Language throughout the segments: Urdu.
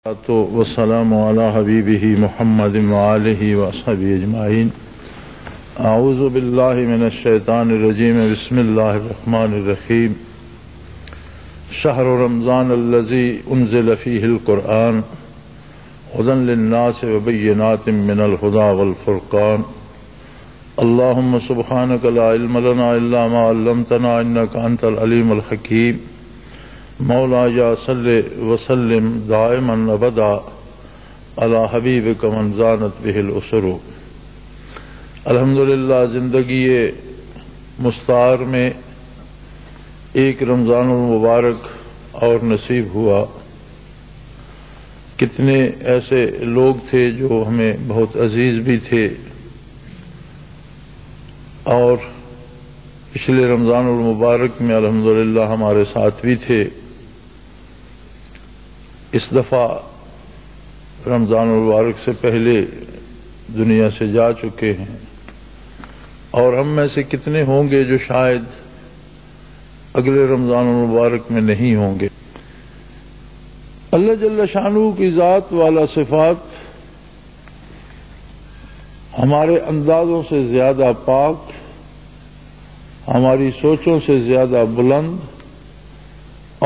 والسلام على حبیبہ محمد وآلہ وصحبہ اجمعین۔ اعوذ باللہ من الشیطان الرجیم، بسم اللہ الرحمن الرحیم۔ شہر رمضان الذی انزل فیہ القرآن ھدی للناس وبینات من الھدی والفرقان۔ اللہم سبحانک لا علم لنا الا ما علمتنا انک انت العلیم الحکیم۔ مولا یا صلی وسلم دائما ابدا علی حبیبک من زانت بہ الاسر۔ الحمدللہ زندگی مستعار میں ایک رمضان المبارک اور نصیب ہوا۔ کتنے ایسے لوگ تھے جو ہمیں بہت عزیز بھی تھے اور پچھلے رمضان المبارک میں الحمدللہ ہمارے ساتھ بھی تھے۔ اس دفعہ رمضان المبارک سے پہلے دنیا سے جا چکے ہیں، اور ہم میں سے کتنے ہوں گے جو شاید اگلے رمضان المبارک میں نہیں ہوں گے۔ اللہ جل شانہ کی ذات والا صفات ہمارے اندازوں سے زیادہ پاک، ہماری سوچوں سے زیادہ بلند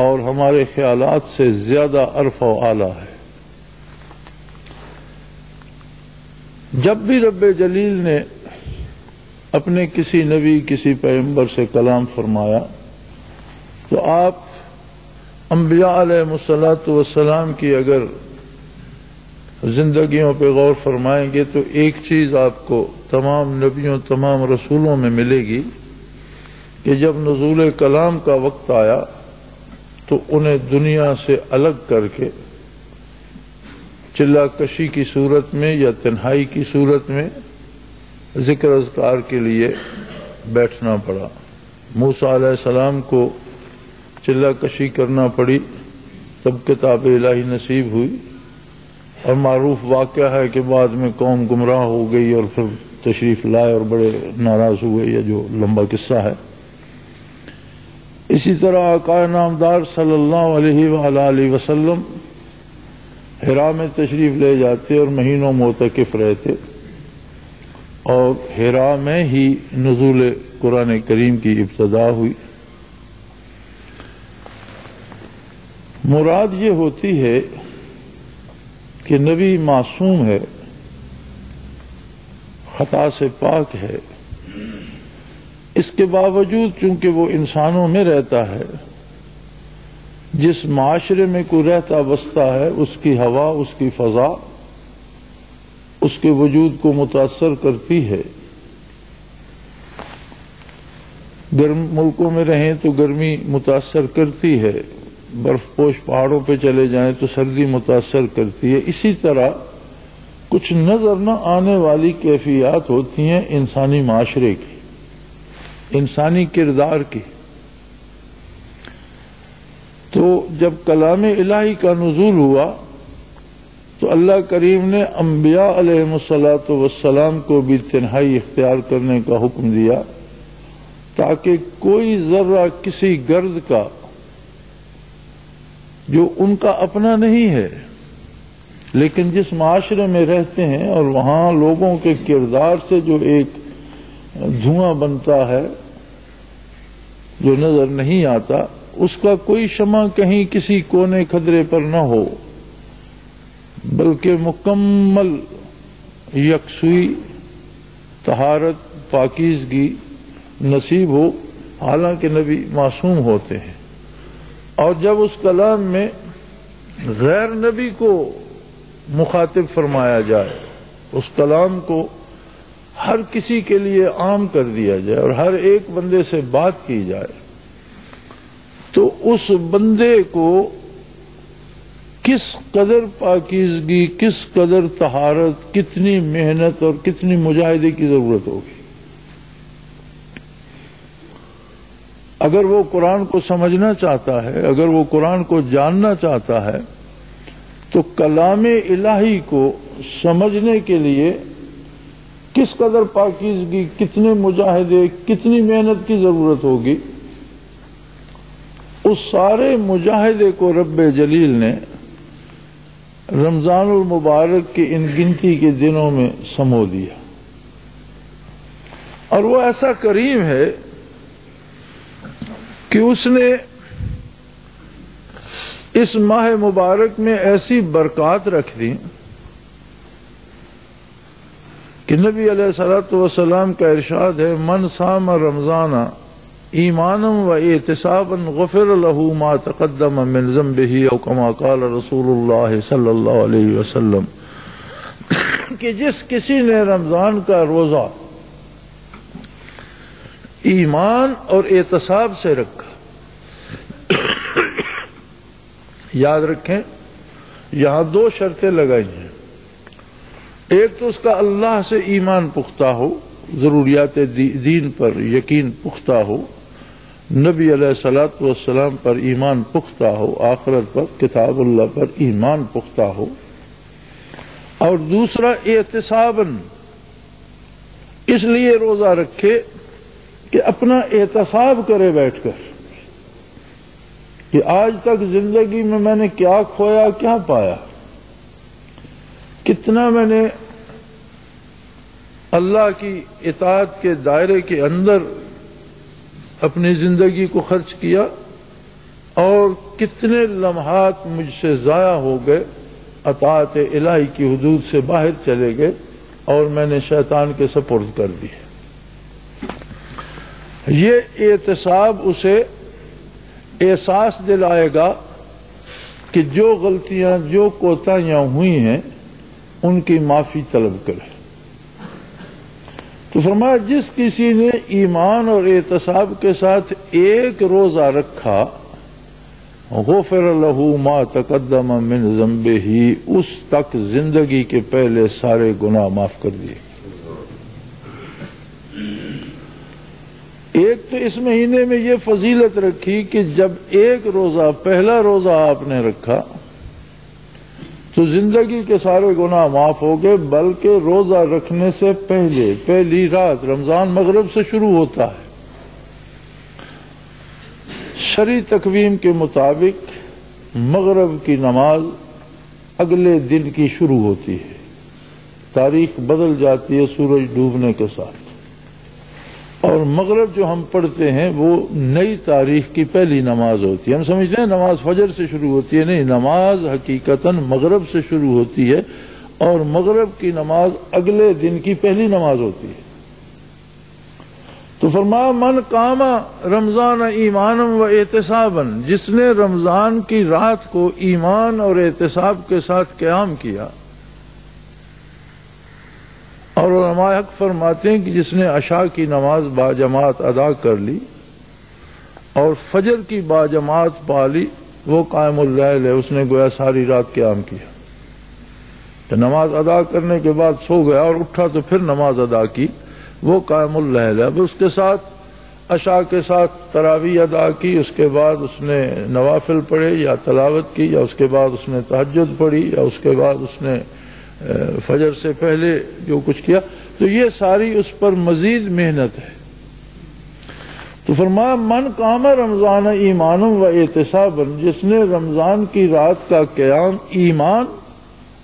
اور ہمارے خیالات سے زیادہ عرف و اعلیٰ ہے۔ جب بھی رب جلیل نے اپنے کسی نبی کسی پیغمبر سے کلام فرمایا تو آپ انبیاء علیہ الصلوۃ والسلام کی اگر زندگیوں پہ غور فرمائیں گے تو ایک چیز آپ کو تمام نبیوں تمام رسولوں میں ملے گی کہ جب نزول کلام کا وقت آیا تو انہیں دنیا سے الگ کر کے چلہ کشی کی صورت میں یا تنہائی کی صورت میں ذکر اذکار کے لیے بیٹھنا پڑا۔ موسیٰ علیہ السلام کو چلہ کشی کرنا پڑی، تب کتاب الہی نصیب ہوئی، اور معروف واقعہ ہے کہ بعد میں قوم گمراہ ہو گئی اور پھر تشریف لائے اور بڑے ناراض ہوئے، یہ جو لمبا قصہ ہے۔ اسی طرح آقا نامدار صلی اللہ علیہ وآلہ وسلم حرا میں تشریف لے جاتے اور مہینوں معتکف رہتے، اور حرا میں ہی نزول قرآن کریم کی ابتدا ہوئی۔ مراد یہ ہوتی ہے کہ نبی معصوم ہے، خطا سے پاک ہے، اس کے باوجود چونکہ وہ انسانوں میں رہتا ہے، جس معاشرے میں کوئی رہتا بستا ہے اس کی ہوا اس کی فضا اس کے وجود کو متاثر کرتی ہے۔ گرم ملکوں میں رہیں تو گرمی متاثر کرتی ہے، برف پوش پہاڑوں پہ چلے جائیں تو سردی متاثر کرتی ہے۔ اسی طرح کچھ نظر نہ آنے والی کیفیات ہوتی ہیں انسانی معاشرے کی، انسانی کردار کی۔ تو جب کلام الہی کا نزول ہوا تو اللہ کریم نے انبیاء علیہ الصلوۃ والسلام کو بھی تنہائی اختیار کرنے کا حکم دیا، تاکہ کوئی ذرہ کسی گرد کا جو ان کا اپنا نہیں ہے لیکن جس معاشرے میں رہتے ہیں اور وہاں لوگوں کے کردار سے جو ایک دھواں بنتا ہے جو نظر نہیں آتا، اس کا کوئی شمع کہیں کسی کونے کھدرے پر نہ ہو، بلکہ مکمل یکسوئی طہارت پاکیزگی نصیب ہو، حالانکہ نبی معصوم ہوتے ہیں۔ اور جب اس کلام میں غیر نبی کو مخاطب فرمایا جائے، اس کلام کو ہر کسی کے لیے عام کر دیا جائے اور ہر ایک بندے سے بات کی جائے، تو اس بندے کو کس قدر پاکیزگی، کس قدر طہارت، کتنی محنت اور کتنی مجاہدے کی ضرورت ہوگی۔ اگر وہ قرآن کو سمجھنا چاہتا ہے، اگر وہ قرآن کو جاننا چاہتا ہے، تو کلام الہی کو سمجھنے کے لیے کس قدر پاکیزگی، کتنے مجاہدے، کتنی محنت کی ضرورت ہوگی۔ اس سارے مجاہدے کو رب جلیل نے رمضان المبارک کے ان گنتی کے دنوں میں سمو دیا، اور وہ ایسا کریم ہے کہ اس نے اس ماہ مبارک میں ایسی برکات رکھ دی کہ نبی علیہ الصلوۃ والسلام کا ارشاد ہے، من صام رمضان ایمانا و احتسابا غفر له ما تقدم من ذنبه او كما قال رسول اللہ صلی اللہ علیہ وسلم، کہ جس کسی نے رمضان کا روزہ ایمان اور احتساب سے رکھا، یاد رکھیں یہاں دو شرطیں لگائی ہیں، ایک تو اس کا اللہ سے ایمان پختہ ہو، ضروریات دین پر یقین پختہ ہو، نبی علیہ الصلوۃ والسلام پر ایمان پختہ ہو، آخرت پر کتاب اللہ پر ایمان پختہ ہو، اور دوسرا احتساباً اس لیے روزہ رکھے کہ اپنا احتساب کرے بیٹھ کر کہ آج تک زندگی میں نے کیا کھویا کیا پایا، کتنا میں نے اللہ کی اطاعت کے دائرے کے اندر اپنی زندگی کو خرچ کیا، اور کتنے لمحات مجھ سے ضائع ہو گئے، اطاعت الہی کی حدود سے باہر چلے گئے اور میں نے شیطان کے سپرد کر دیے۔ یہ احتساب اسے احساس دلائے گا کہ جو غلطیاں جو کوتاہیاں ہوئی ہیں ان کی معافی طلب کرے۔ تو فرمایا جس کسی نے ایمان اور احتساب کے ساتھ ایک روزہ رکھا، غفر له ما تقدم من ذنبه، اس تک زندگی کے پہلے سارے گناہ معاف کر دیے۔ ایک تو اس مہینے میں یہ فضیلت رکھی کہ جب ایک روزہ پہلا روزہ آپ نے رکھا تو زندگی کے سارے گناہ معاف ہو گئے، بلکہ روزہ رکھنے سے پہلے پہلی رات رمضان مغرب سے شروع ہوتا ہے، شرعی تقویم کے مطابق مغرب کی نماز اگلے دن کی شروع ہوتی ہے، تاریخ بدل جاتی ہے سورج ڈوبنے کے ساتھ، اور مغرب جو ہم پڑھتے ہیں وہ نئی تاریخ کی پہلی نماز ہوتی ہے۔ ہم سمجھتے ہیں نماز فجر سے شروع ہوتی ہے، نہیں، نماز حقیقتاً مغرب سے شروع ہوتی ہے، اور مغرب کی نماز اگلے دن کی پہلی نماز ہوتی ہے۔ تو فرمایا من قام رمضان ایمانا و احتسابا، جس نے رمضان کی رات کو ایمان اور احتساب کے ساتھ قیام کیا، اور علماء حق فرماتے ہیں کہ جس نے عشاء کی نماز باجماعت ادا کر لی اور فجر کی باجماعت پا لی، وہ قائم اللیل ہے، اس نے گویا ساری رات قیام کیا، تو نماز ادا کرنے کے بعد سو گیا اور اٹھا تو پھر نماز ادا کی، وہ قائم اللیل ہے۔ اب اس کے ساتھ عشاء کے ساتھ تراویح ادا کی، اس کے بعد اس نے نوافل پڑھے یا تلاوت کی، یا اس کے بعد اس نے تہجد پڑھی، یا اس کے بعد اس نے فجر سے پہلے جو کچھ کیا، تو یہ ساری اس پر مزید محنت ہے۔ تو فرمایا من قام رمضان ایمانا و احتسابا، جس نے رمضان کی رات کا قیام ایمان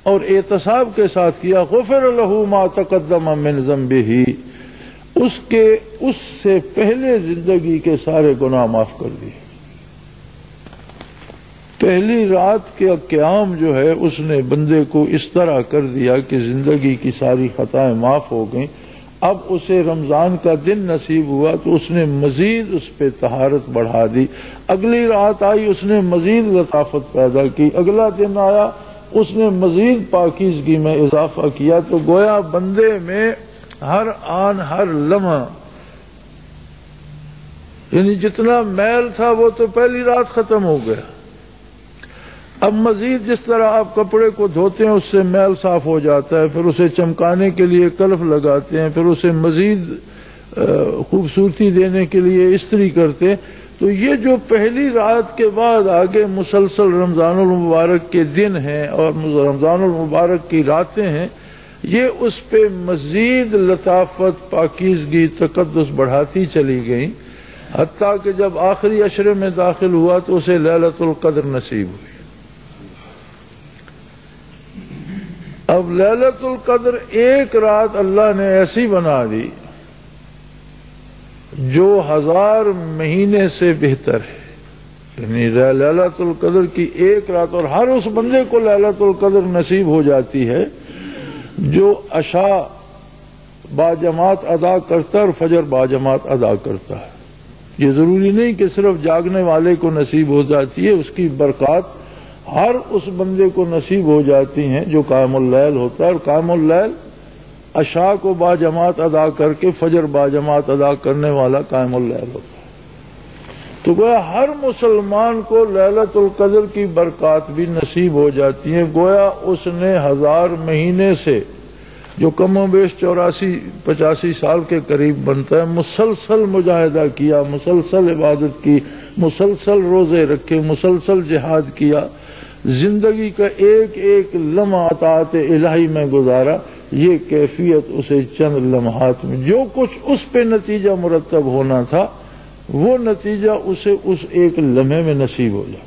اور احتساب کے ساتھ کیا، غفر له ما تقدم من ذنبه، اس سے پہلے زندگی کے سارے گناہ معاف کر دیے۔ پہلی رات کا قیام جو ہے اس نے بندے کو اس طرح کر دیا کہ زندگی کی ساری خطائیں معاف ہو گئیں۔ اب اسے رمضان کا دن نصیب ہوا تو اس نے مزید اس پہ طہارت بڑھا دی، اگلی رات آئی اس نے مزید لطافت پیدا کی، اگلا دن آیا اس نے مزید پاکیزگی میں اضافہ کیا، تو گویا بندے میں ہر آن ہر لمحہ، یعنی جتنا میل تھا وہ تو پہلی رات ختم ہو گیا، اب مزید جس طرح آپ کپڑے کو دھوتے ہیں اس سے میل صاف ہو جاتا ہے، پھر اسے چمکانے کے لیے کلف لگاتے ہیں، پھر اسے مزید خوبصورتی دینے کے لیے استری کرتے ہیں، تو یہ جو پہلی رات کے بعد آگے مسلسل رمضان المبارک کے دن ہیں اور رمضان المبارک کی راتیں ہیں، یہ اس پہ مزید لطافت، پاکیزگی، تقدس بڑھاتی چلی گئیں، حتیٰ کہ جب آخری عشرے میں داخل ہوا تو اسے لیلۃ القدر نصیب ہوئی۔ اب لیلۃ القدر ایک رات اللہ نے ایسی بنا دی جو 1000 مہینے سے بہتر ہے. یعنی لیلۃ القدر کی ایک رات، اور ہر اس بندے کو لیلۃ القدر نصیب ہو جاتی ہے جو عشاء باجماعت ادا کرتا ہے اور فجر باجماعت ادا کرتا ہے. یہ ضروری نہیں کہ صرف جاگنے والے کو نصیب ہو جاتی ہے، اس کی برکات ہر اس بندے کو نصیب ہو جاتی ہیں جو قائم اللیل ہوتا ہے. اور قائم اللیل عشاء کو باجماعت ادا کر کے فجر باجماعت ادا کرنے والا قائم اللیل ہوتا ہے. تو گویا ہر مسلمان کو لیلۃ القدر کی برکات بھی نصیب ہو جاتی ہیں. گویا اس نے 1000 مہینے سے جو کم و بیش 84-85 سال کے قریب بنتا ہے، مسلسل مجاہدہ کیا، مسلسل عبادت کی، مسلسل روزے رکھے، مسلسل جہاد کیا، زندگی کا ایک ایک لمحہ اطاعت الہی میں گزارا. یہ کیفیت اسے چند لمحات میں جو کچھ اس پہ نتیجہ مرتب ہونا تھا وہ نتیجہ اسے اس ایک لمحے میں نصیب ہو جاتا.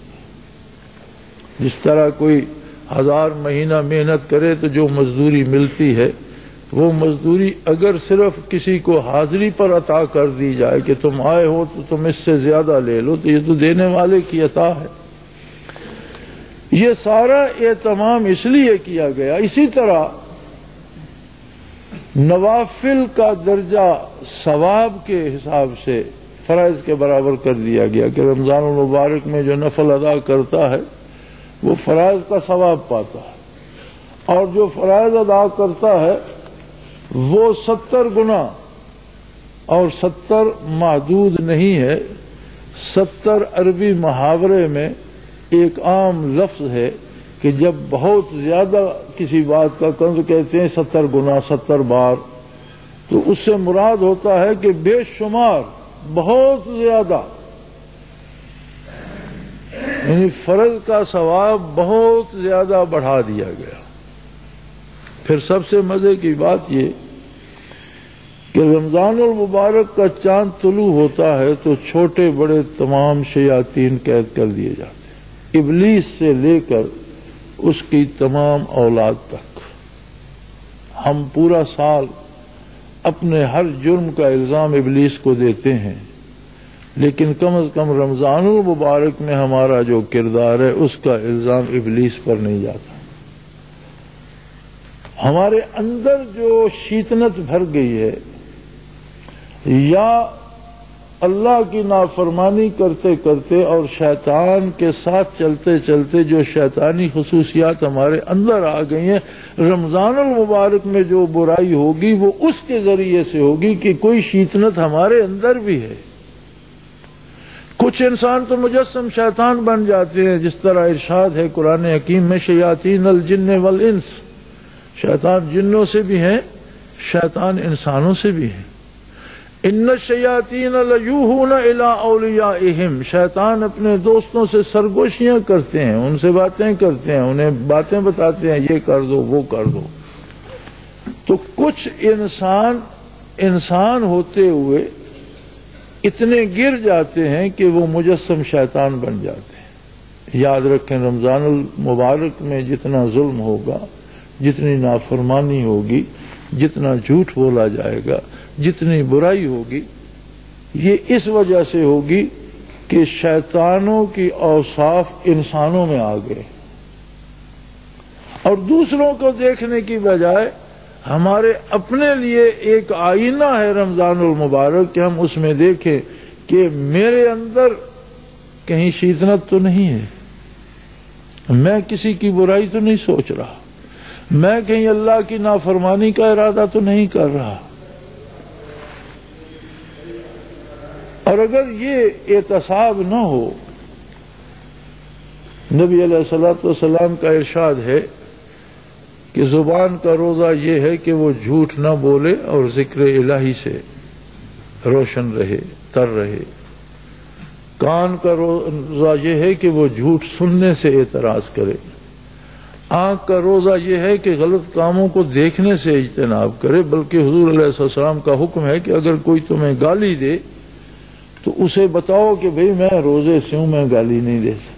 جس طرح کوئی 1000 مہینہ محنت کرے تو جو مزدوری ملتی ہے وہ مزدوری اگر صرف کسی کو حاضری پر عطا کر دی جائے کہ تم آئے ہو تو تم اس سے زیادہ لے لو، تو یہ تو دینے والے کی عطا ہے. یہ سارا اہتمام اس لیے کیا گیا. اسی طرح نوافل کا درجہ ثواب کے حساب سے فرائض کے برابر کر دیا گیا کہ رمضان المبارک میں جو نفل ادا کرتا ہے وہ فرائض کا ثواب پاتا ہے، اور جو فرائض ادا کرتا ہے وہ 70 گنا، اور 70 محدود نہیں ہے. 70 عربی محاورے میں ایک عام لفظ ہے کہ جب بہت زیادہ کسی بات کا کنز کہتے ہیں 70 گنا 70 بار، تو اس سے مراد ہوتا ہے کہ بے شمار بہت زیادہ، یعنی فرض کا ثواب بہت زیادہ بڑھا دیا گیا. پھر سب سے مزے کی بات یہ کہ رمضان المبارک کا چاند طلوع ہوتا ہے تو چھوٹے بڑے تمام شیاطین قید کر دیے جاتے ہیں، ابلیس سے لے کر اس کی تمام اولاد تک. ہم پورا سال اپنے ہر جرم کا الزام ابلیس کو دیتے ہیں، لیکن کم از کم رمضان المبارک میں ہمارا جو کردار ہے اس کا الزام ابلیس پر نہیں جاتا. ہمارے اندر جو شیطنت بھر گئی ہے یا اللہ کی نافرمانی کرتے کرتے اور شیطان کے ساتھ چلتے چلتے جو شیطانی خصوصیات ہمارے اندر آ گئی ہیں، رمضان المبارک میں جو برائی ہوگی وہ اس کے ذریعے سے ہوگی کہ کوئی شیطنت ہمارے اندر بھی ہے. کچھ انسان تو مجسم شیطان بن جاتے ہیں، جس طرح ارشاد ہے قرآن حکیم میں شیاطین الجن والانس، شیطان جنوں سے بھی ہیں، شیطان انسانوں سے بھی ہیں. ان الشیاطین لیوحون الی اولیائہم، شیطان اپنے دوستوں سے سرگوشیاں کرتے ہیں، ان سے باتیں کرتے ہیں، انہیں باتیں بتاتے ہیں یہ کر دو وہ کر دو. تو کچھ انسان ہوتے ہوئے اتنے گر جاتے ہیں کہ وہ مجسم شیطان بن جاتے ہیں. یاد رکھیں رمضان المبارک میں جتنا ظلم ہوگا، جتنی نافرمانی ہوگی، جتنا جھوٹ بولا جائے گا، جتنی برائی ہوگی، یہ اس وجہ سے ہوگی کہ شیطانوں کی اوصاف انسانوں میں آ گئے، اور دوسروں کو دیکھنے کی بجائے ہمارے اپنے لیے ایک آئینہ ہے رمضان المبارک کہ ہم اس میں دیکھیں کہ میرے اندر کہیں شیطنت تو نہیں ہے، میں کسی کی برائی تو نہیں سوچ رہا، میں کہیں اللہ کی نافرمانی کا ارادہ تو نہیں کر رہا. اور اگر یہ احتساب نہ ہو، نبی علیہ الصلوۃ والسلام کا ارشاد ہے کہ زبان کا روزہ یہ ہے کہ وہ جھوٹ نہ بولے اور ذکر الہی سے روشن رہے، تر رہے. کان کا روزہ یہ ہے کہ وہ جھوٹ سننے سے اعتراض کرے. آنکھ کا روزہ یہ ہے کہ غلط کاموں کو دیکھنے سے اجتناب کرے. بلکہ حضور علیہ السلام کا حکم ہے کہ اگر کوئی تمہیں گالی دے تو اسے بتاؤ کہ بھئی میں روزے سے ہوں، میں گالی نہیں دے سکتا.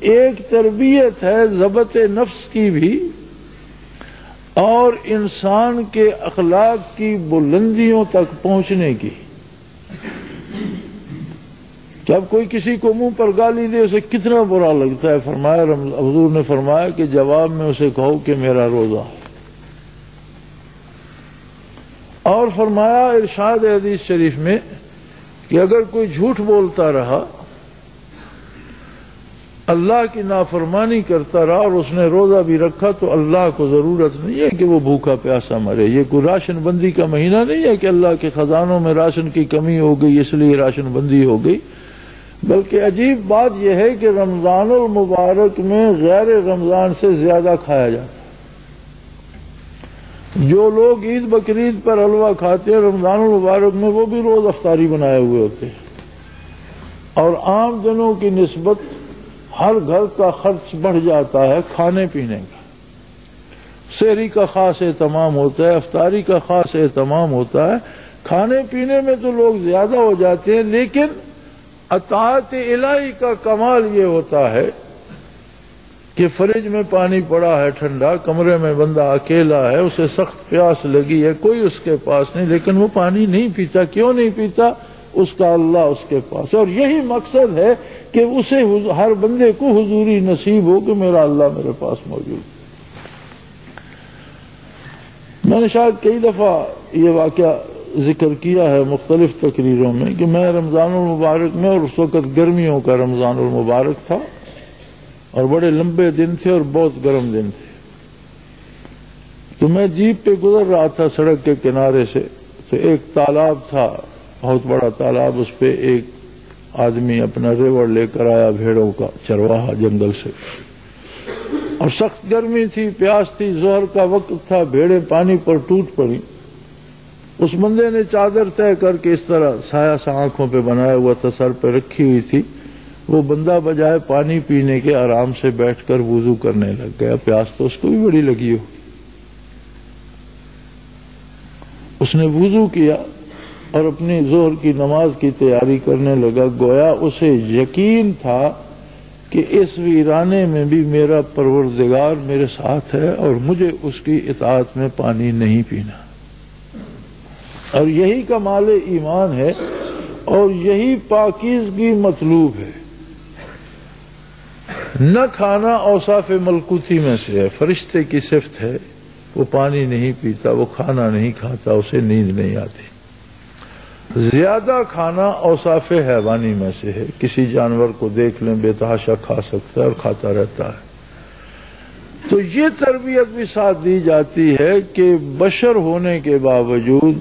ایک تربیت ہے ضبط نفس کی بھی اور انسان کے اخلاق کی بلندیوں تک پہنچنے کی. جب کوئی کسی کو منہ پر گالی دے اسے کتنا برا لگتا ہے. فرمایا حضور نے فرمایا کہ جواب میں اسے کہو کہ میرا روزہ ہے. اور فرمایا ارشاد حدیث شریف میں کہ اگر کوئی جھوٹ بولتا رہا، اللہ کی نافرمانی کرتا رہا اور اس نے روزہ بھی رکھا تو اللہ کو ضرورت نہیں ہے کہ وہ بھوکا پیاسا مرے. یہ کوئی راشن بندی کا مہینہ نہیں ہے کہ اللہ کے خزانوں میں راشن کی کمی ہو گئی اس لیے راشن بندی ہو گئی. بلکہ عجیب بات یہ ہے کہ رمضان المبارک میں غیر رمضان سے زیادہ کھایا جاتا ہے. جو لوگ عید بقرعید پر حلوہ کھاتے ہیں رمضان المبارک میں وہ بھی روز افطاری بنائے ہوئے ہوتے ہیں. اور عام دنوں کی نسبت ہر گھر کا خرچ بڑھ جاتا ہے کھانے پینے کا. سحری کا خاص اہتمام ہوتا ہے، افطاری کا خاص اہتمام ہوتا ہے. کھانے پینے میں تو لوگ زیادہ ہو جاتے ہیں، لیکن اطاعت الہی کا کمال یہ ہوتا ہے کہ فریج میں پانی پڑا ہے ٹھنڈا، کمرے میں بندہ اکیلا ہے، اسے سخت پیاس لگی ہے، کوئی اس کے پاس نہیں، لیکن وہ پانی نہیں پیتا. کیوں نہیں پیتا؟ اس کا اللہ اس کے پاس. اور یہی مقصد ہے کہ اسے ہر بندے کو حضوری نصیب ہو کہ میرا اللہ میرے پاس موجود. میں نے شاید کئی دفعہ یہ واقعہ ذکر کیا ہے مختلف تقریروں میں کہ میں رمضان المبارک میں، اور اس وقت گرمیوں کا رمضان المبارک تھا اور بڑے لمبے دن تھے اور بہت گرم دن تھے، تو میں جیپ پہ گزر رہا تھا سڑک کے کنارے سے. تو ایک تالاب تھا، بہت بڑا تالاب، اس پہ ایک آدمی اپنا ریوڑ لے کر آیا بھیڑوں کا چرواہا جنگل سے، اور سخت گرمی تھی، پیاس تھی، ظہر کا وقت تھا، بھیڑیں پانی پر ٹوٹ پڑی. اس بندے نے چادر طے کر کے اس طرح سایہ سا آنکھوں پہ بنایا ہوا تھا، سر پہ رکھی ہوئی تھی. وہ بندہ بجائے پانی پینے کے آرام سے بیٹھ کر وضو کرنے لگ گیا. پیاس تو اس کو بھی بڑی لگی ہو. اس نے وضو کیا اور اپنی ظہر کی نماز کی تیاری کرنے لگا. گویا اسے یقین تھا کہ اس ویرانے میں بھی میرا پروردگار میرے ساتھ ہے اور مجھے اس کی اطاعت میں پانی نہیں پینا. اور یہی کمال ایمان ہے اور یہی پاکیزگی مطلوب ہے. نہ کھانا اوصاف ملکوتی میں سے ہے. فرشتے کی صفت ہے، وہ پانی نہیں پیتا، وہ کھانا نہیں کھاتا، اسے نیند نہیں آتی. زیادہ کھانا اوصاف حیوانی میں سے ہے. کسی جانور کو دیکھ لیں بے تحاشا کھا سکتا ہے اور کھاتا رہتا ہے. تو یہ تربیت بھی ساتھ دی جاتی ہے کہ بشر ہونے کے باوجود،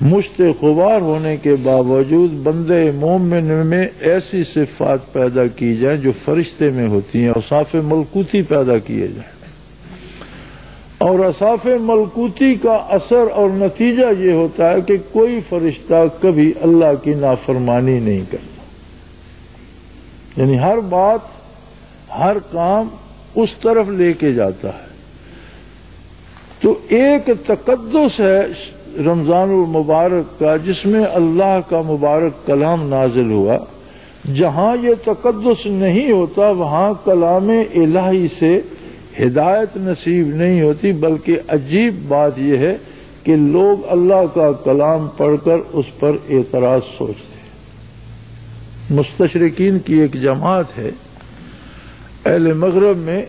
مشت غبار ہونے کے باوجود بندے مومن میں ایسی صفات پیدا کی جائیں جو فرشتے میں ہوتی ہیں، اوصاف ملکوتی پیدا کیے جائیں. اور اوصاف ملکوتی کا اثر اور نتیجہ یہ ہوتا ہے کہ کوئی فرشتہ کبھی اللہ کی نافرمانی نہیں کرتا. یعنی ہر بات، ہر کام اس طرف لے کے جاتا ہے. تو ایک تقدس ہے رمضان المبارک کا جس میں اللہ کا مبارک کلام نازل ہوا. جہاں یہ تقدس نہیں ہوتا وہاں کلام الہی سے ہدایت نصیب نہیں ہوتی. بلکہ عجیب بات یہ ہے کہ لوگ اللہ کا کلام پڑھ کر اس پر اعتراض سوچتے ہیں. مستشرقین کی ایک جماعت ہے اہل مغرب میں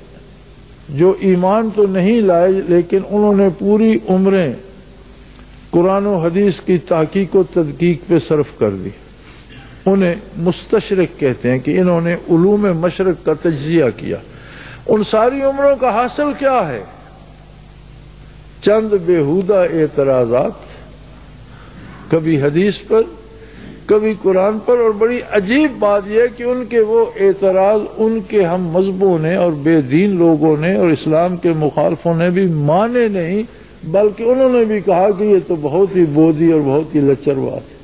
جو ایمان تو نہیں لائے لیکن انہوں نے پوری عمریں قرآن و حدیث کی تحقیق و تدقیق پہ صرف کر دی. انہیں مستشرق کہتے ہیں کہ انہوں نے علوم مشرق کا تجزیہ کیا. ان ساری عمروں کا حاصل کیا ہے؟ چند بےہودہ اعتراضات، کبھی حدیث پر کبھی قرآن پر. اور بڑی عجیب بات یہ کہ ان کے وہ اعتراض ان کے ہم مذہبوں نے اور بے دین لوگوں نے اور اسلام کے مخالفوں نے بھی مانے نہیں، بلکہ انہوں نے بھی کہا کہ یہ تو بہت ہی بودھی اور بہت ہی لچر بات ہے.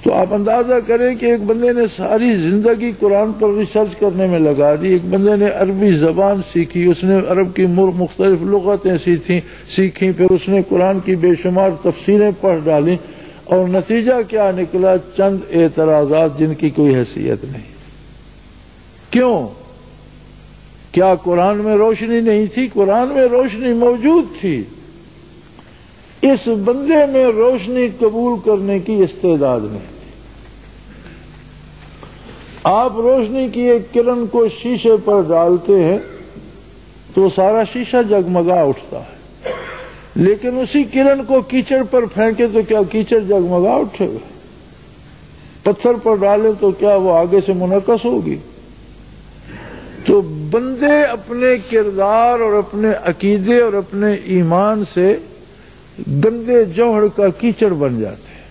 تو آپ اندازہ کریں کہ ایک بندے نے ساری زندگی قرآن پر ریسرچ کرنے میں لگا دی. ایک بندے نے عربی زبان سیکھی، اس نے عرب کی مختلف لغتیں سیکھیں، پھر اس نے قرآن کی بے شمار تفسیریں پڑھ ڈالیں اور نتیجہ کیا نکلا؟ چند اعتراضات جن کی کوئی حیثیت نہیں۔ کیوں؟ کیا قرآن میں روشنی نہیں تھی؟ قرآن میں روشنی موجود تھی، اس بندے میں روشنی قبول کرنے کی استعداد نہیں تھی۔ آپ روشنی کی ایک کرن کو شیشے پر ڈالتے ہیں تو سارا شیشہ جگمگا اٹھتا ہے، لیکن اسی کرن کو کیچڑ پر پھینکے تو کیا کیچڑ جگمگا اٹھے گا؟ پتھر پر ڈالیں تو کیا وہ آگے سے منعکس ہوگی؟ تو بندے اپنے کردار اور اپنے عقیدے اور اپنے ایمان سے گندے جوہر کا کیچڑ بن جاتے ہیں،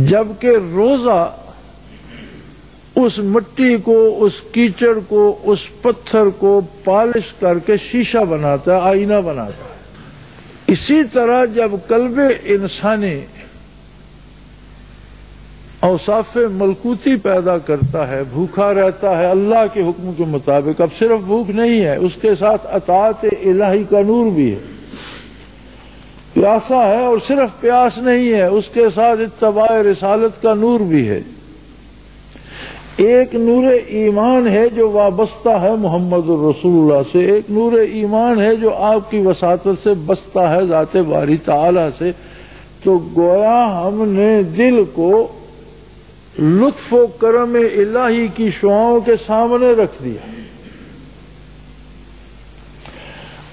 جبکہ روزہ اس مٹی کو، اس کیچڑ کو، اس پتھر کو پالش کر کے شیشہ بناتا ہے، آئینہ بناتا ہے۔ اسی طرح جب قلب انسانی اوصاف ملکوتی پیدا کرتا ہے، بھوکا رہتا ہے اللہ کے حکم کے مطابق، اب صرف بھوک نہیں ہے، اس کے ساتھ اطاعت الہی کا نور بھی ہے، پیاسا ہے اور صرف پیاس نہیں ہے، اس کے ساتھ اتباع رسالت کا نور بھی ہے۔ ایک نور ایمان ہے جو وابستہ ہے محمد الرسول اللہ سے، ایک نور ایمان ہے جو آپ کی وساطت سے بستہ ہے ذات باری تعالی سے۔ تو گویا ہم نے دل کو لطف و کرم الہی کی شعاؤں کے سامنے رکھ دیا۔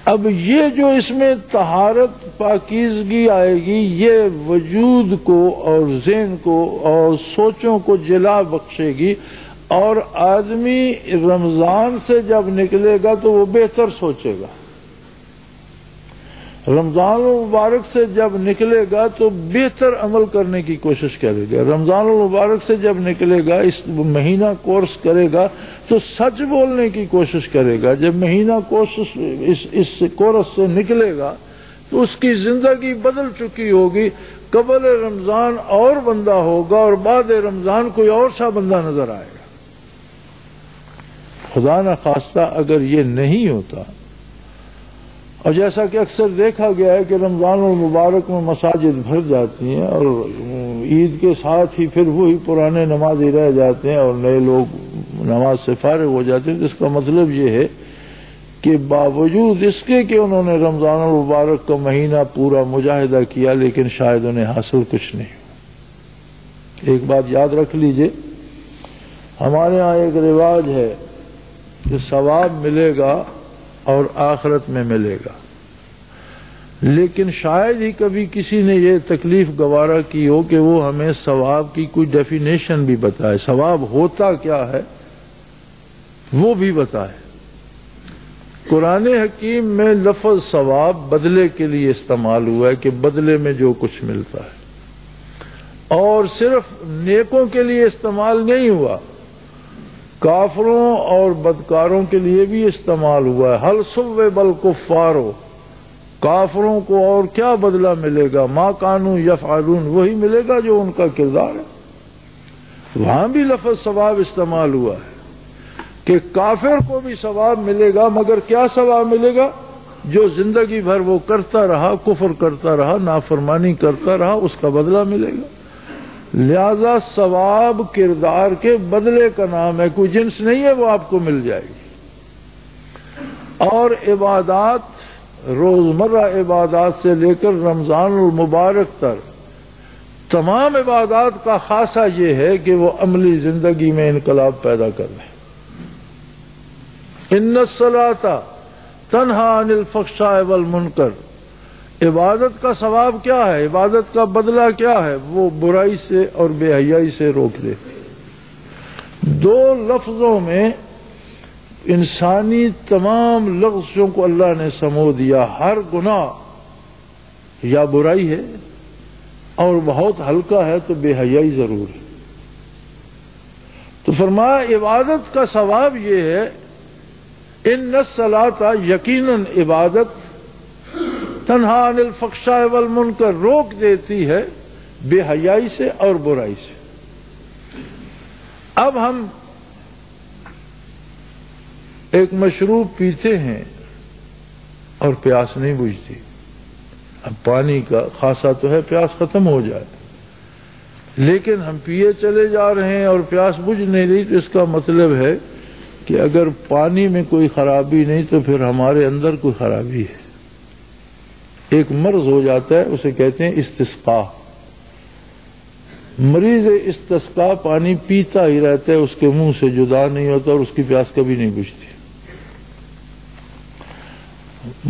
اب یہ جو اس میں طہارت پاکیزگی آئے گی، یہ وجود کو اور ذہن کو اور سوچوں کو جلا بخشے گی، اور آدمی رمضان سے جب نکلے گا تو وہ بہتر سوچے گا، رمضان المبارک سے جب نکلے گا تو بہتر عمل کرنے کی کوشش کرے گا، رمضان المبارک سے جب نکلے گا، اس مہینہ کورس کرے گا تو سچ بولنے کی کوشش کرے گا، جب مہینہ اس کورس سے نکلے گا تو اس کی زندگی بدل چکی ہوگی، قبل رمضان اور بندہ ہوگا اور بعد رمضان کوئی اور سا بندہ نظر آئے گا۔ خدا نہ خواستہ اگر یہ نہیں ہوتا، اور جیسا کہ اکثر دیکھا گیا ہے کہ رمضان المبارک میں مساجد بھر جاتی ہیں اور عید کے ساتھ ہی پھر وہی پرانے نمازی رہ جاتے ہیں اور نئے لوگ نماز سے فارغ ہو جاتے ہیں، تو اس کا مطلب یہ ہے کہ باوجود اس کے کہ انہوں نے رمضان المبارک کا مہینہ پورا مجاہدہ کیا، لیکن شاید انہیں حاصل کچھ نہیں۔ ایک بات یاد رکھ لیجئے، ہمارے ہاں ایک رواج ہے کہ ثواب ملے گا اور آخرت میں ملے گا، لیکن شاید ہی کبھی کسی نے یہ تکلیف گوارا کی ہو کہ وہ ہمیں ثواب کی کوئی ڈیفینیشن بھی بتائے، ثواب ہوتا کیا ہے وہ بھی بتائے۔ قرآن حکیم میں لفظ ثواب بدلے کے لیے استعمال ہوا ہے کہ بدلے میں جو کچھ ملتا ہے، اور صرف نیکوں کے لیے استعمال نہیں ہوا، کافروں اور بدکاروں کے لیے بھی استعمال ہوا ہے۔ حل ثوب الکفار، کافروں کو اور کیا بدلہ ملے گا؟ ما کانوا یفعلون، وہی ملے گا جو ان کا کردار ہے۔ وہاں بھی لفظ ثواب استعمال ہوا ہے کہ کافر کو بھی ثواب ملے گا، مگر کیا ثواب ملے گا؟ جو زندگی بھر وہ کرتا رہا، کفر کرتا رہا، نافرمانی کرتا رہا، اس کا بدلہ ملے گا۔ لہذا ثواب کردار کے بدلے کا نام ہے، کوئی جنس نہیں ہے، وہ آپ کو مل جائے گی۔ اور عبادات، روزمرہ عبادات سے لے کر رمضان المبارک تک تمام عبادات کا خاصہ یہ ہے کہ وہ عملی زندگی میں انقلاب پیدا کر لیں۔ ان الصلاۃ تنہی عن الفحشاء والمنکر، عبادت کا ثواب کیا ہے؟ عبادت کا بدلہ کیا ہے؟ وہ برائی سے اور بے حیائی سے روک دیتی۔ دو لفظوں میں انسانی تمام لغزشوں کو اللہ نے سمو دیا۔ ہر گناہ یا برائی ہے، اور بہت ہلکا ہے تو بے حیائی ضرور ہے۔ تو فرمایا عبادت کا ثواب یہ ہے، ان الصلاۃ، یقیناً عبادت، تنہی عن الفحشاء والمنکر، روک دیتی ہے بے حیائی سے اور برائی سے۔ اب ہم ایک مشروب پیتے ہیں اور پیاس نہیں بجھتی، اب پانی کا خاصا تو ہے پیاس ختم ہو جائے، لیکن ہم پیے چلے جا رہے ہیں اور پیاس بجھ نہیں رہی، تو اس کا مطلب ہے کہ اگر پانی میں کوئی خرابی نہیں تو پھر ہمارے اندر کوئی خرابی ہے۔ ایک مرض ہو جاتا ہے، اسے کہتے ہیں استسقاء۔ مریض استسقاء پانی پیتا ہی رہتا ہے، اس کے منہ سے جدا نہیں ہوتا اور اس کی پیاس کبھی نہیں بجھتی۔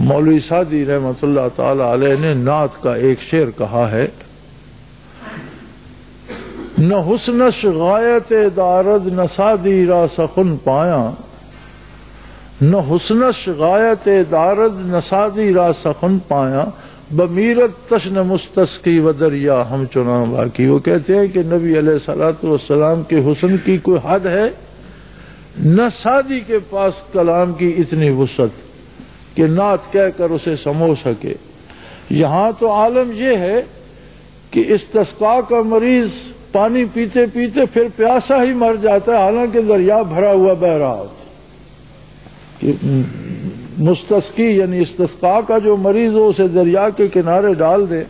مولوی سعدی رحمۃ اللہ تعالی علیہ نے نعت کا ایک شعر کہا ہے، نہ حسنش غایت دارد نہ سادی را سخن پایا، نہ حسنش غایت دارد نہ سادی را سخن پایا، بمیرت تشن مستسقی و دریا ہم چنا باقی۔ وہ کہتے ہیں کہ نبی علیہ الصلوۃ والسلام کے حسن کی کوئی حد ہے، نہ سادی کے پاس کلام کی اتنی وسعت کہ نعت کہہ کر اسے سمو سکے۔ یہاں تو عالم یہ ہے کہ استسقاء کا مریض پانی پیتے پیتے پھر پیاسا ہی مر جاتا ہے، حالانکہ دریا بھرا ہوا بہ رہا ہوتا ہے۔ مستسقی یعنی استسقاء کا جو مریض ہو اسے دریا کے کنارے ڈال دیں،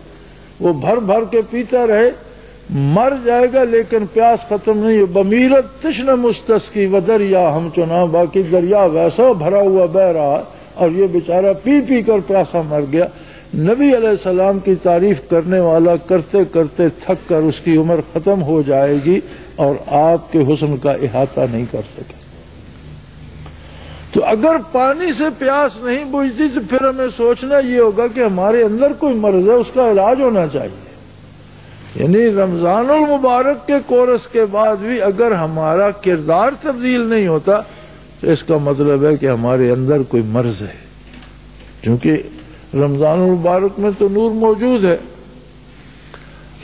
وہ بھر بھر کے پیتا رہے، مر جائے گا لیکن پیاس ختم نہیں ہو۔ بمیرت تشن مستسقی و دریا ہم چنا باقی، دریا ویسا بھرا ہوا بہ رہا اور یہ بیچارہ پی پی کر پیاسا مر گیا۔ نبی علیہ السلام کی تعریف کرنے والا کرتے کرتے تھک کر اس کی عمر ختم ہو جائے گی اور آپ کے حسن کا احاطہ نہیں کر سکے۔ تو اگر پانی سے پیاس نہیں بجھتی تو پھر ہمیں سوچنا یہ ہوگا کہ ہمارے اندر کوئی مرض ہے، اس کا علاج ہونا چاہیے۔ یعنی رمضان المبارک کے کورس کے بعد بھی اگر ہمارا کردار تبدیل نہیں ہوتا تو اس کا مطلب ہے کہ ہمارے اندر کوئی مرض ہے، کیونکہ رمضان المبارک میں تو نور موجود ہے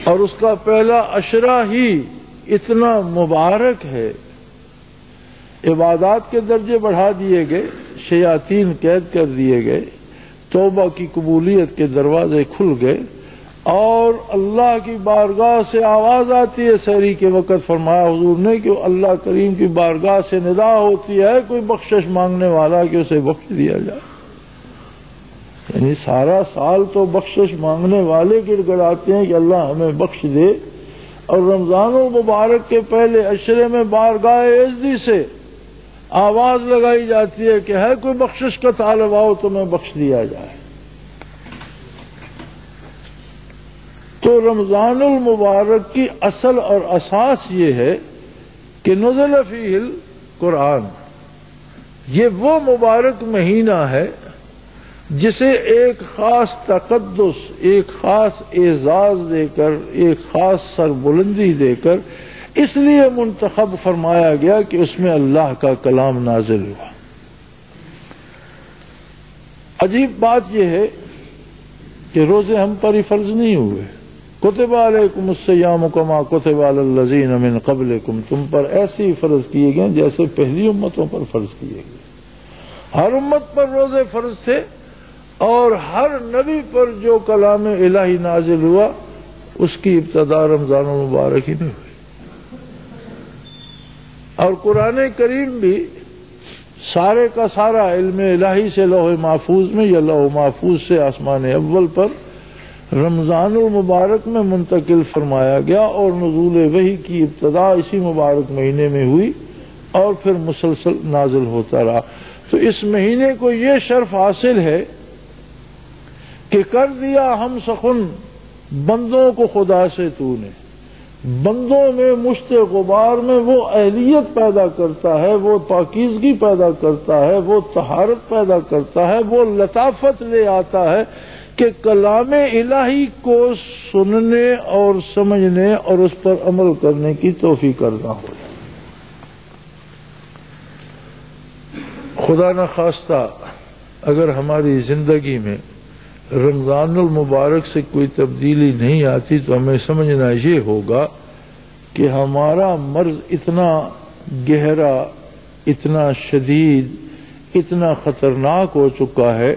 اور اس کا پہلا عشرہ ہی اتنا مبارک ہے، عبادات کے درجے بڑھا دیے گئے، شیاطین قید کر دیے گئے، توبہ کی قبولیت کے دروازے کھل گئے اور اللہ کی بارگاہ سے آواز آتی ہے سحری کے وقت، فرمایا حضور نے کہ اللہ کریم کی بارگاہ سے ندا ہوتی ہے کوئی بخشش مانگنے والا کہ اسے بخش دیا جائے۔ یعنی سارا سال تو بخشش مانگنے والے گڑ گڑاتے ہیں کہ اللہ ہمیں بخش دے، اور رمضان المبارک کے پہلے عشرے میں بارگاہ عزتی سے آواز لگائی جاتی ہے کہ ہے کوئی بخشش کا طالب آؤ تمہیں بخش دیا جائے۔ تو رمضان المبارک کی اصل اور اساس یہ ہے کہ نزل فیہ القرآن، یہ وہ مبارک مہینہ ہے جسے ایک خاص تقدس، ایک خاص اعزاز دے کر، ایک خاص سربلندی دے کر اس لیے منتخب فرمایا گیا کہ اس میں اللہ کا کلام نازل ہوا۔ عجیب بات یہ ہے کہ روزے ہم پر ہی فرض نہیں ہوئے، کتب علیکم الصیام کما کتب علی الذین من قبلکم، تم پر ایسے ہی فرض کیے گئے جیسے پہلی امتوں پر فرض کیے گئے۔ ہر امت پر روزے فرض تھے اور ہر نبی پر جو کلام الہی نازل ہوا اس کی ابتدا رمضان المبارک ہی نہیں ہوئی۔ اور قرآن کریم بھی سارے کا سارا علم الہی سے لوح محفوظ میں یا لوح محفوظ سے آسمان اول پر رمضان المبارک میں منتقل فرمایا گیا، اور نزول وحی کی ابتدا اسی مبارک مہینے میں ہوئی اور پھر مسلسل نازل ہوتا رہا۔ تو اس مہینے کو یہ شرف حاصل ہے کہ کر دیا ہم سخن بندوں کو خدا سے تو نے، بندوں میں مشت غبار میں وہ اہلیت پیدا کرتا ہے، وہ پاکیزگی پیدا کرتا ہے، وہ طہارت پیدا کرتا ہے، وہ لطافت لے آتا ہے کہ کلام الہی کو سننے اور سمجھنے اور اس پر عمل کرنے کی توفیق کرنا ہو۔ خدا نخواستہ اگر ہماری زندگی میں رمضان المبارک سے کوئی تبدیلی نہیں آتی تو ہمیں سمجھنا یہ ہوگا کہ ہمارا مرض اتنا گہرا، اتنا شدید، اتنا خطرناک ہو چکا ہے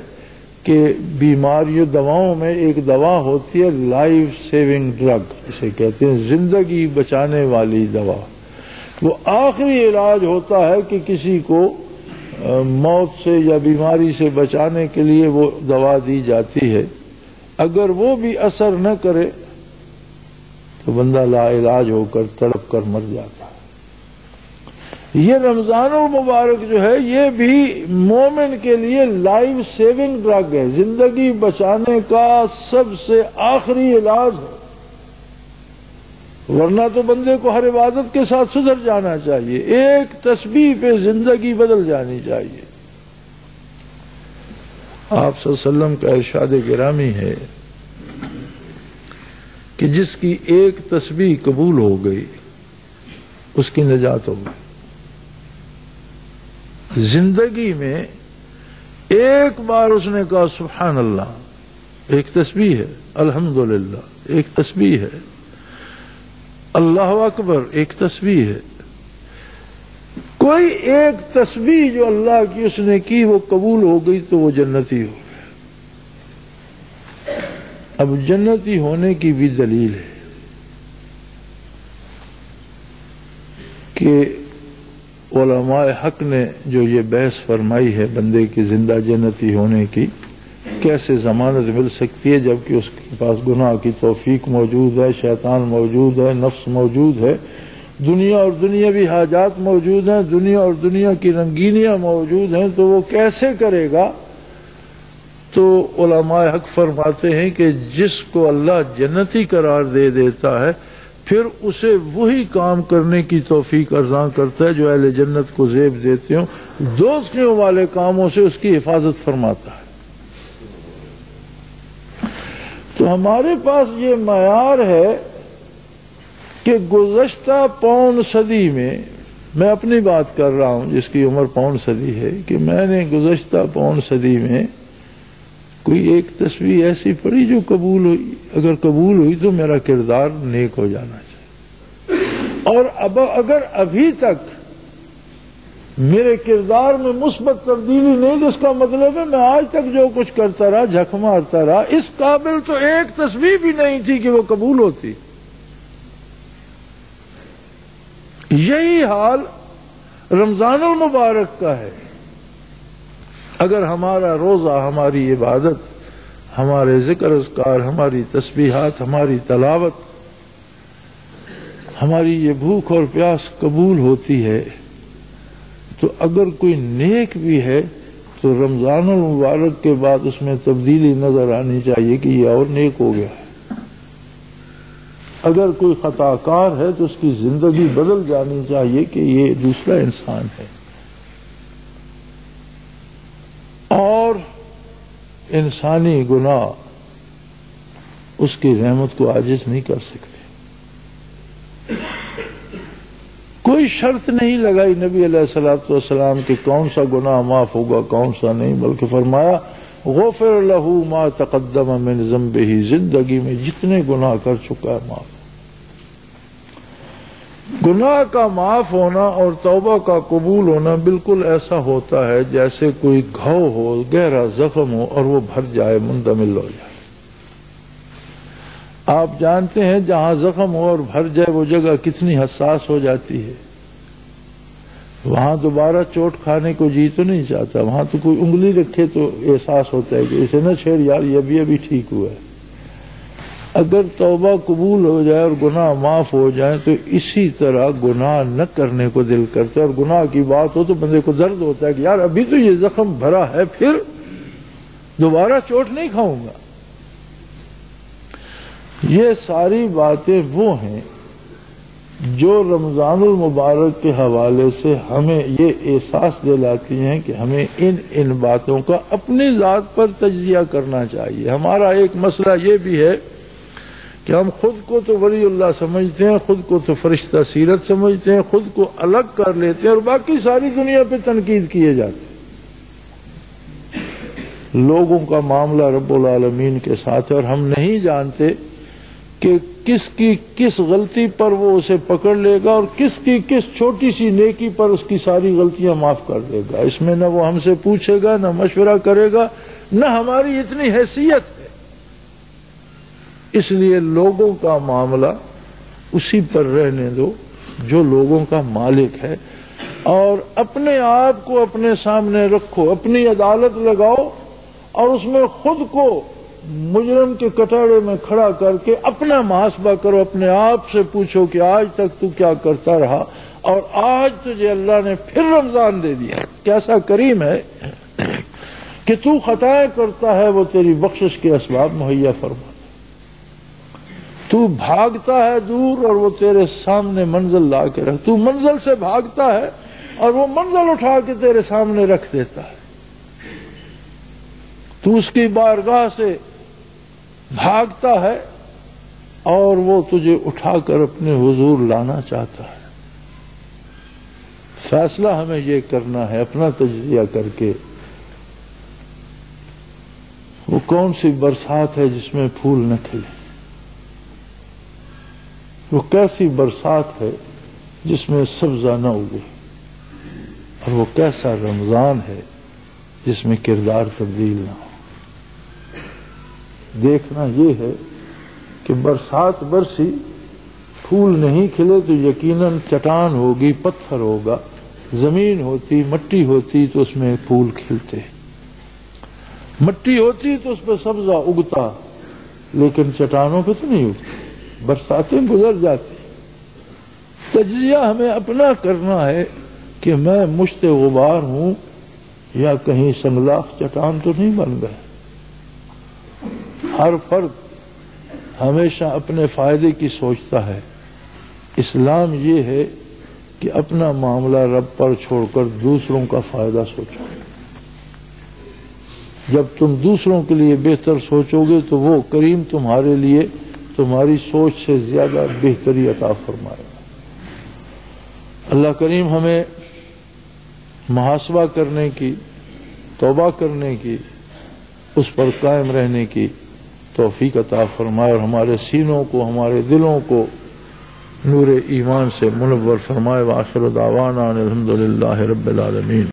کہ بیماریوں دواؤں میں ایک دوا ہوتی ہے لائف سیونگ ڈرگ، اسے کہتے ہیں زندگی بچانے والی دوا۔ وہ آخری علاج ہوتا ہے کہ کسی کو موت سے یا بیماری سے بچانے کے لیے وہ دوا دی جاتی ہے، اگر وہ بھی اثر نہ کرے تو بندہ لا علاج ہو کر تڑپ کر مر جاتا ہے۔ یہ رمضان المبارک جو ہے یہ بھی مومن کے لیے لائف سیونگ ڈرگ ہے، زندگی بچانے کا سب سے آخری علاج ہے، ورنہ تو بندے کو ہر عبادت کے ساتھ سدھر جانا چاہیے، ایک تسبیح پہ زندگی بدل جانی چاہیے۔ آپ صلی اللہ علیہ وسلم کا ارشاد گرامی ہے کہ جس کی ایک تسبیح قبول ہو گئی اس کی نجات ہو گئی۔ زندگی میں ایک بار اس نے کہا سبحان اللہ، ایک تسبیح ہے، الحمدللہ ایک تسبیح ہے، اللہ اکبر ایک تسبیح ہے، کوئی ایک تسبیح جو اللہ کی اس نے کی وہ قبول ہو گئی تو وہ جنتی ہو گیا۔ اب جنتی ہونے کی بھی دلیل ہے کہ علماء حق نے جو یہ بحث فرمائی ہے بندے کی زندہ جنتی ہونے کی، کیسے ضمانت مل سکتی ہے جبکہ اس کے پاس گناہ کی توفیق موجود ہے، شیطان موجود ہے، نفس موجود ہے، دنیا اور دنیاوی حاجات موجود ہیں، دنیا اور دنیا کی رنگینیاں موجود ہیں، تو وہ کیسے کرے گا؟ تو علماء حق فرماتے ہیں کہ جس کو اللہ جنتی قرار دے دیتا ہے پھر اسے وہی کام کرنے کی توفیق ارزاں کرتا ہے جو اہل جنت کو زیب دیتے ہوں، دوزخیوں والے کاموں سے اس کی حفاظت فرماتا ہے۔ تو ہمارے پاس یہ معیار ہے کہ گزشتہ پون صدی میں اپنی بات کر رہا ہوں جس کی عمر پون صدی ہے، کہ میں نے گزشتہ پون صدی میں کوئی ایک تسبیح ایسی پڑھی جو قبول ہوئی، اگر قبول ہوئی تو میرا کردار نیک ہو جانا چاہیے، اور اب اگر ابھی تک میرے کردار میں مثبت تبدیلی نہیں تو اس کا مطلب ہے میں آج تک جو کچھ کرتا رہا جھک مارتا رہا، اس قابل تو ایک تسبیح بھی نہیں تھی کہ وہ قبول ہوتی۔ یہی حال رمضان المبارک کا ہے۔ اگر ہمارا روزہ، ہماری عبادت، ہمارے ذکر اذکار، ہماری تسبیحات، ہماری تلاوت، ہماری یہ بھوک اور پیاس قبول ہوتی ہے تو اگر کوئی نیک بھی ہے تو رمضان المبارک کے بعد اس میں تبدیلی نظر آنی چاہیے کہ یہ اور نیک ہو گیا ہے۔ اگر کوئی خطا کار ہے تو اس کی زندگی بدل جانی چاہیے کہ یہ دوسرا انسان ہے، اور انسانی گناہ اس کی رحمت کو عاجز نہیں کر سکتے۔ کوئی شرط نہیں لگائی نبی علیہ الصلوۃ والسلام کہ کون سا گناہ معاف ہوگا کون سا نہیں، بلکہ فرمایا غفر لہ ما تقدم من ذنبہ، زندگی میں جتنے گناہ کر چکا ہے معاف۔ گناہ کا معاف ہونا اور توبہ کا قبول ہونا بالکل ایسا ہوتا ہے جیسے کوئی گھاؤ ہو، گہرا زخم ہو اور وہ بھر جائے، مندمل ہو جائے۔ آپ جانتے ہیں جہاں زخم ہو اور بھر جائے وہ جگہ کتنی حساس ہو جاتی ہے، وہاں دوبارہ چوٹ کھانے کو جی تو نہیں چاہتا، وہاں تو کوئی انگلی رکھے تو احساس ہوتا ہے کہ اسے نہ چھیڑ یار، یہ ابھی ٹھیک ہوا ہے۔ اگر توبہ قبول ہو جائے اور گناہ معاف ہو جائے تو اسی طرح گناہ نہ کرنے کو دل کرتا ہے، اور گناہ کی بات ہو تو بندے کو درد ہوتا ہے کہ یار ابھی تو یہ زخم بھرا ہے، پھر دوبارہ چوٹ نہیں کھاؤں گا۔ یہ ساری باتیں وہ ہیں جو رمضان المبارک کے حوالے سے ہمیں یہ احساس دلاتی ہیں کہ ہمیں ان باتوں کا اپنی ذات پر تجزیہ کرنا چاہیے۔ ہمارا ایک مسئلہ یہ بھی ہے کہ ہم خود کو تو ولی اللہ سمجھتے ہیں، خود کو تو فرشتہ سیرت سمجھتے ہیں، خود کو الگ کر لیتے ہیں اور باقی ساری دنیا پہ تنقید کیے جاتے ہیں۔ لوگوں کا معاملہ رب العالمین کے ساتھ ہے اور ہم نہیں جانتے کہ کس کی کس غلطی پر وہ اسے پکڑ لے گا اور کس کی کس چھوٹی سی نیکی پر اس کی ساری غلطیاں معاف کر دے گا۔ اس میں نہ وہ ہم سے پوچھے گا، نہ مشورہ کرے گا، نہ ہماری اتنی حیثیت ہے۔ اس لیے لوگوں کا معاملہ اسی پر رہنے دو جو لوگوں کا مالک ہے، اور اپنے آپ کو اپنے سامنے رکھو، اپنی عدالت لگاؤ اور اس میں خود کو مجرم کے کٹہرے میں کھڑا کر کے اپنا محاسبہ کرو، اپنے آپ سے پوچھو کہ آج تک تو کیا کرتا رہا اور آج تجھے اللہ نے پھر رمضان دے دیا۔ کیسا کریم ہے کہ تو خطائیں کرتا ہے وہ تیری بخشش کے اسباب مہیا فرماتا، تو بھاگتا ہے دور اور وہ تیرے سامنے منزل لا کے رکھ، تو منزل سے بھاگتا ہے اور وہ منزل اٹھا کے تیرے سامنے رکھ دیتا ہے، تو اس کی بارگاہ سے بھاگتا ہے اور وہ تجھے اٹھا کر اپنے حضور لانا چاہتا ہے۔ فیصلہ ہمیں یہ کرنا ہے اپنا تجزیہ کر کے، وہ کون سی برسات ہے جس میں پھول نہ کھلے، وہ کیسی برسات ہے جس میں سبزہ نہ اگے، اور وہ کیسا رمضان ہے جس میں کردار تبدیل نہ ہو۔ دیکھنا یہ ہے کہ برسات برسی پھول نہیں کھلے تو یقیناً چٹان ہوگی، پتھر ہوگا، زمین ہوتی مٹی ہوتی تو اس میں پھول کھلتے، مٹی ہوتی تو اس پہ سبزہ اگتا، لیکن چٹانوں پہ تو نہیں اگتی، برساتیں گزر جاتی۔ تجزیہ ہمیں اپنا کرنا ہے کہ میں مشت غبار ہوں یا کہیں سنگلاخ چٹان تو نہیں بن گئے۔ ہر فرد ہمیشہ اپنے فائدے کی سوچتا ہے، اسلام یہ ہے کہ اپنا معاملہ رب پر چھوڑ کر دوسروں کا فائدہ سوچو۔ جب تم دوسروں کے لیے بہتر سوچو گے تو وہ کریم تمہارے لیے تمہاری سوچ سے زیادہ بہتری عطا فرمائے گا۔ اللہ کریم ہمیں محاسبہ کرنے کی، توبہ کرنے کی، اس پر قائم رہنے کی توفیق عطا فرمائے اور ہمارے سینوں کو، ہمارے دلوں کو نور ایمان سے منور فرمائے۔ وآخر دعوانا الحمدللہ رب العالمین۔